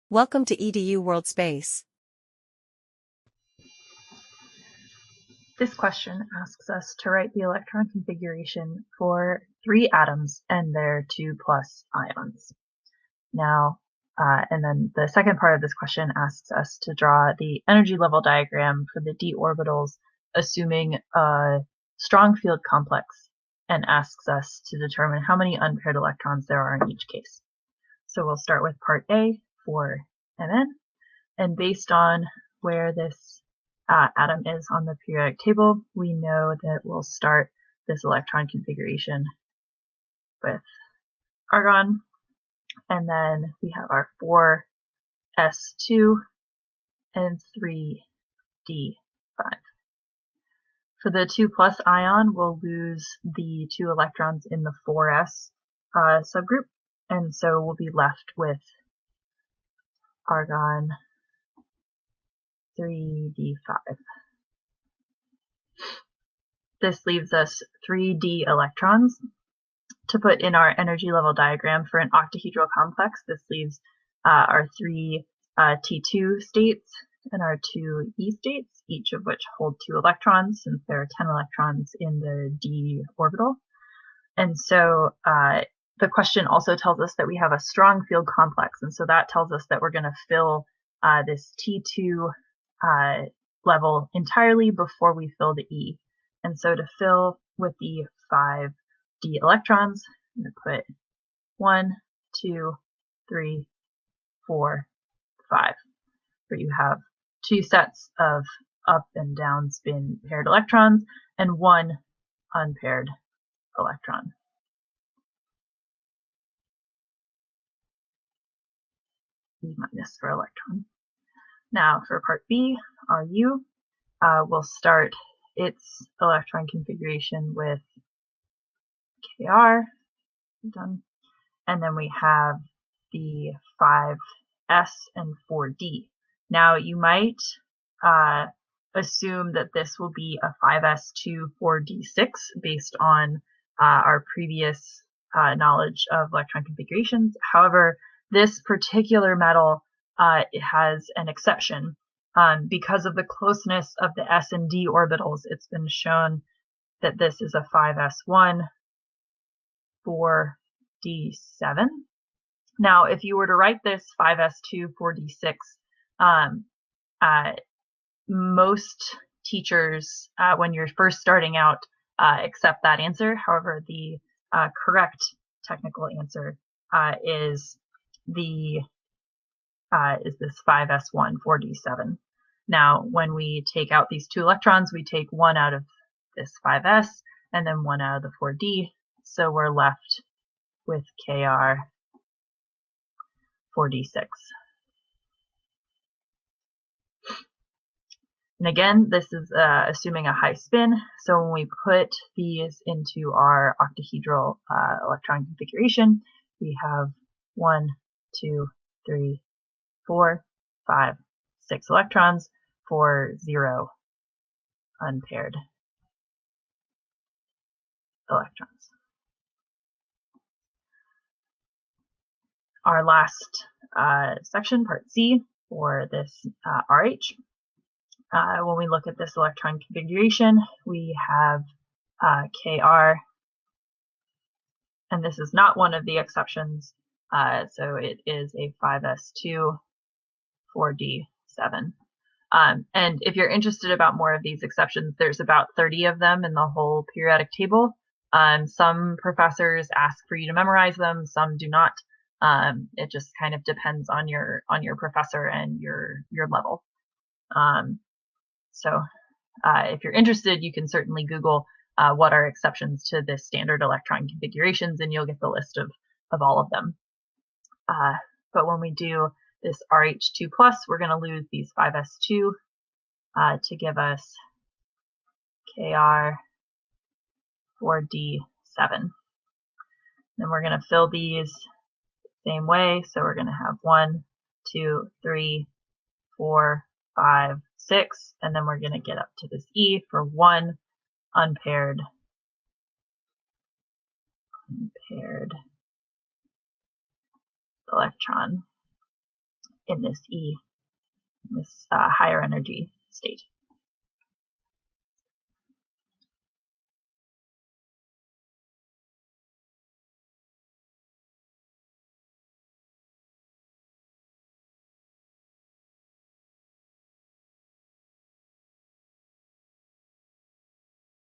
Welcome to EDU World Space. This question asks us to write the electron configuration for 3 atoms and their 2+ ions. Now, and then the second part of this question asks us to draw the energy level diagram for the d orbitals, assuming a strong field complex, and asks us to determine how many unpaired electrons there are in each case. So we'll start with part A for Mn, and based on where this atom is on the periodic table, we know that we'll start this electron configuration with argon, and then we have our 4s2 and 3d5. For the 2+ ion, we'll lose the 2 electrons in the 4s subgroup, and so we'll be left with argon 3d5. This leaves us 3d electrons to put in our energy level diagram for an octahedral complex. This leaves our 3 T2 states and our 2 E states, each of which hold 2 electrons, since there are 10 electrons in the d orbital. And so the question also tells us that we have a strong field complex, and so that tells us that we're going to fill this T2 level entirely before we fill the E. And so to fill with the 5d electrons, I'm going to put 1, 2, 3, 4, 5, where you have 2 sets of up and down spin paired electrons and 1 unpaired electron. E minus for electron. Now for part B, Ru, we'll start its electron configuration with Kr, done, and then we have the 5s and 4d. Now you might assume that this will be a 5s2 4d6 based on our previous knowledge of electron configurations. However, this particular metal it has an exception. Because of the closeness of the s and d orbitals, it's been shown that this is a 5s1 4d7. Now, if you were to write this 5s2 4d6, most teachers, when you're first starting out, accept that answer. However, the correct technical answer is this 5s1 4d7. Now, when we take out these 2 electrons, we take 1 out of this 5s and then 1 out of the 4d, so we're left with Kr 4d6. And again, this is assuming a high spin, so when we put these into our octahedral electron configuration, we have 1, 2, 3, 4, 5, 6 electrons for 0 unpaired electrons. Our last section, part C, for this RH. When we look at this electron configuration, we have Kr, and this is not one of the exceptions, so it is a 5s2 4d7. And if you're interested about more of these exceptions, there's about 30 of them in the whole periodic table. Some professors ask for you to memorize them, some do not. It just kind of depends on your professor and your level. So if you're interested, you can certainly Google what are exceptions to this standard electron configurations, and you'll get the list of all of them. But when we do this RH2+, we're going to lose these 5s2 to give us Kr 4d7. Then we're going to fill these the same way, so we're going to have 1, 2, 3, 4, 5, 6, and then we're going to get up to this E for 1 unpaired electron. in this higher energy state.